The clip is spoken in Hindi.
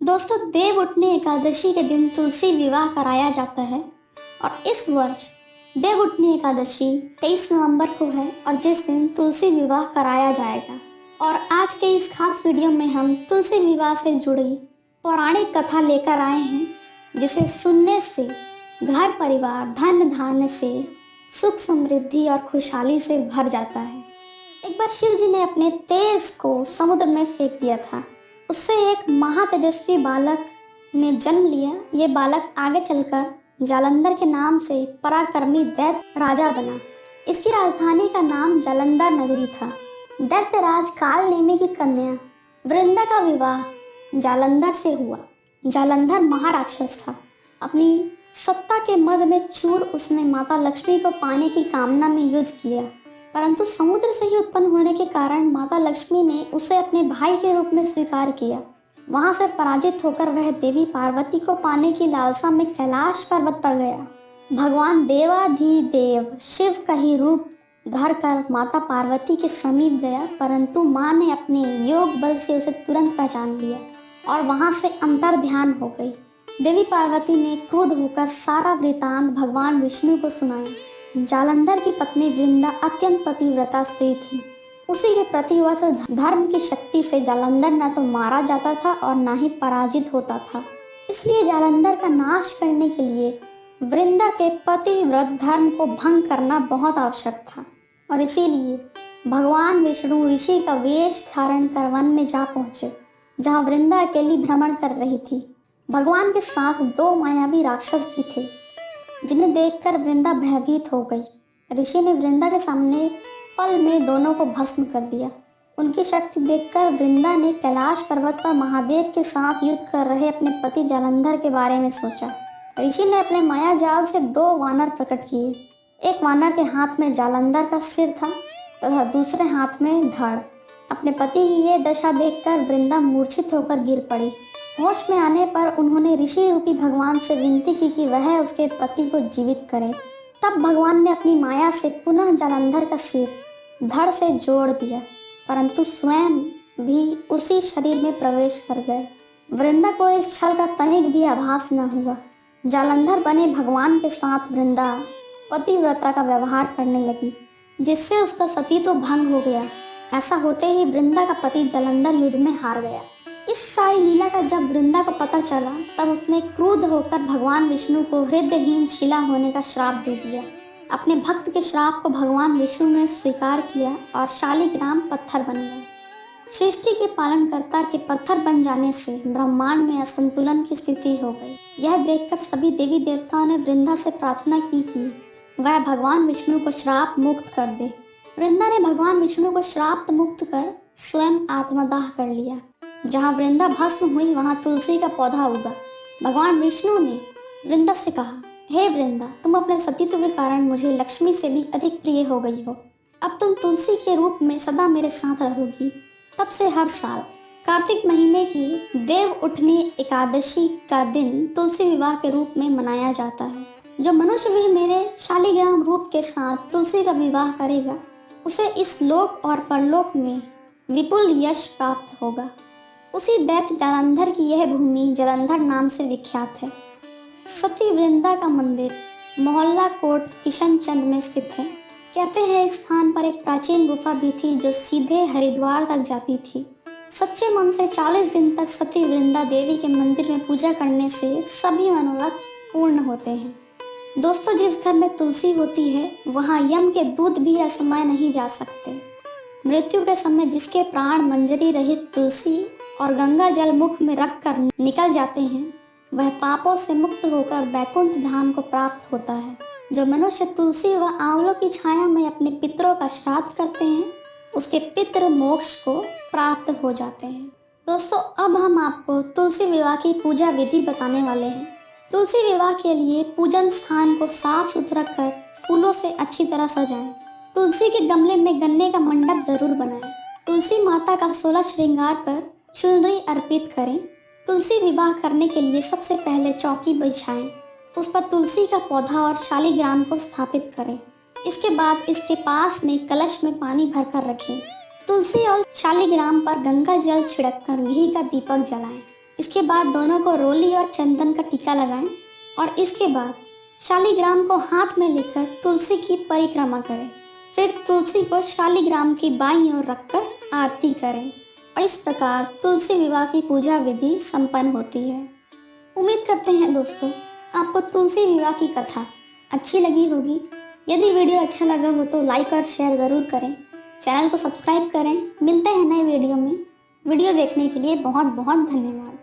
दोस्तों, देव उठनी एकादशी के दिन तुलसी विवाह कराया जाता है और इस वर्ष देव उठनी एकादशी 23 नवंबर को है और जिस दिन तुलसी विवाह कराया जाएगा। और आज के इस खास वीडियो में हम तुलसी विवाह से जुड़ी पौराणिक कथा लेकर आए हैं, जिसे सुनने से घर परिवार धन धान्य से सुख समृद्धि और खुशहाली से भर जाता है। एक बार शिव जी ने अपने तेज को समुद्र में फेंक दिया था। उससे एक महातेजस्वी बालक ने जन्म लिया। ये बालक आगे चलकर जालंधर के नाम से पराक्रमी दैत्य राजा बना। इसकी राजधानी का नाम जालंधर नगरी था। दैत्य राज काल नेमी की कन्या वृंदा का विवाह जालंधर से हुआ। जालंधर महाराक्षस था। अपनी सत्ता के मद में चूर उसने माता लक्ष्मी को पाने की कामना में युद्ध किया, परंतु समुद्र से ही उत्पन्न होने के कारण माता लक्ष्मी ने उसे अपने भाई के रूप में स्वीकार किया। वहां से पराजित होकर वह देवी पार्वती को पाने की लालसा में कैलाश पर्वत पर गया। भगवान देवाधिदेव शिव का ही रूप धरकर माता पार्वती के समीप गया, परंतु मां ने अपने योग बल से उसे तुरंत पहचान लिया और वहां से अंतर ध्यान हो गई। देवी पार्वती ने क्रुद्ध होकर सारा वृतांत भगवान विष्णु को सुनाया। जालंधर की पत्नी वृंदा अत्यंत पतिव्रता स्त्री थी। उसी के प्रतिवत धर्म की शक्ति से जालंधर न तो मारा जाता था और न ही पराजित होता था। इसलिए जालंधर का नाश करने के लिए वृंदा के पतिव्रत धर्म को भंग करना बहुत आवश्यक था और इसीलिए भगवान विष्णु ऋषि का वेश धारण कर वन में जा पहुंचे, जहां वृंदा अकेली भ्रमण कर रही थी। भगवान के साथ 2 मायावी राक्षस भी थे, जिन्हें देखकर वृंदा भयभीत हो गई। ऋषि ने वृंदा के सामने पल में दोनों को भस्म कर दिया। उनकी शक्ति देखकर वृंदा ने कैलाश पर्वत पर महादेव के साथ युद्ध कर रहे अपने पति जालंधर के बारे में सोचा। ऋषि ने अपने माया जाल से 2 वानर प्रकट किए। एक वानर के हाथ में जालंधर का सिर था तथा दूसरे हाथ में धड़। अपने पति की ये दशा देखकर वृंदा मूर्छित होकर गिर पड़ी। होश में आने पर उन्होंने ऋषि रूपी भगवान से विनती की कि वह उसके पति को जीवित करे। तब भगवान ने अपनी माया से पुनः जालंधर का सिर धड़ से जोड़ दिया, परंतु स्वयं भी उसी शरीर में प्रवेश कर गए। वृंदा को इस छल का तनिक भी आभास न हुआ। जालंधर बने भगवान के साथ वृंदा पतिव्रता का व्यवहार करने लगी, जिससे उसका सतीत्व भंग हो गया। ऐसा होते ही वृंदा का पति जालंधर युद्ध में हार गया। इस सारी लीला का जब वृंदा को पता चला, तब उसने क्रुद्ध होकर भगवान विष्णु को हृदयहीन शिला होने का श्राप दे दिया। अपने भक्त के श्राप को भगवान विष्णु ने स्वीकार किया और शालिग्राम पत्थर बन गए। सृष्टि के पालनकर्ता के पत्थर बन जाने से ब्रह्मांड में असंतुलन की स्थिति हो गई। यह देखकर सभी देवी देवताओं ने वृंदा से प्रार्थना की कि वह भगवान विष्णु को श्राप मुक्त कर दे। वृंदा ने भगवान विष्णु को श्राप मुक्त कर स्वयं आत्मदाह कर लिया। जहाँ वृंदा भस्म हुई, वहाँ तुलसी का पौधा उगा। भगवान विष्णु ने वृंदा से कहा, हे वृंदा, तुम अपने सतीत्व के कारण मुझे लक्ष्मी से भी अधिक प्रिय हो गई हो। अब तुम तुलसी के रूप में सदा मेरे साथ रहोगी। तब से हर साल कार्तिक महीने की देव उठनी एकादशी का दिन तुलसी विवाह के रूप में मनाया जाता है। जो मनुष्य भी मेरे शालिग्राम रूप के साथ तुलसी का विवाह करेगा, उसे इस लोक और परलोक में विपुल यश प्राप्त होगा। उसी दैत्य जालंधर की यह भूमि जालंधर नाम से विख्यात है। सती वृंदा का मंदिर मोहल्ला कोट किशनचंद में स्थित है। कहते हैं इस स्थान पर एक प्राचीन गुफा भी थी जो सीधे हरिद्वार तक जाती थी। सच्चे मन से 40 दिन तक सती वृंदा देवी के मंदिर में पूजा करने से सभी मनोरथ पूर्ण होते हैं। दोस्तों, जिस घर में तुलसी होती है, वहाँ यम के दूत भी असमय नहीं जा सकते। मृत्यु के समय जिसके प्राण मंजरी रहित तुलसी और गंगा जल मुख में रखकर निकल जाते हैं, वह पापों से मुक्त होकर बैकुंठ धाम को प्राप्त होता है। जो मनुष्य तुलसी व आंवलों की छाया में अपने पितरों का श्राद्ध करते हैं, उसके पितृ मोक्ष को प्राप्त हो जाते हैं। दोस्तों, अब हम आपको तुलसी विवाह की पूजा विधि बताने वाले हैं। तुलसी विवाह के लिए पूजन स्थान को साफ सुथरा कर फूलों से अच्छी तरह सजाएं। तुलसी के गमले में गन्ने का मंडप जरूर बनाएं। तुलसी माता का 16 श्रृंगार कर चुनरी अर्पित करें। तुलसी विवाह करने के लिए सबसे पहले चौकी बिछाएं। उस पर तुलसी का पौधा और शालिग्राम को स्थापित करें। इसके बाद इसके पास में कलश में पानी भरकर रखें। तुलसी और शालिग्राम पर गंगा जल छिड़ककर घी का दीपक जलाएं। इसके बाद दोनों को रोली और चंदन का टीका लगाएं और इसके बाद शालिग्राम को हाथ में लेकर तुलसी की परिक्रमा करें। फिर तुलसी को शालिग्राम की बाईं ओर रखकर आरती करें और इस प्रकार तुलसी विवाह की पूजा विधि संपन्न होती है। उम्मीद करते हैं दोस्तों आपको तुलसी विवाह की कथा अच्छी लगी होगी। यदि वीडियो अच्छा लगा हो तो लाइक और शेयर ज़रूर करें, चैनल को सब्सक्राइब करें। मिलते हैं नए वीडियो में। वीडियो देखने के लिए बहुत बहुत धन्यवाद।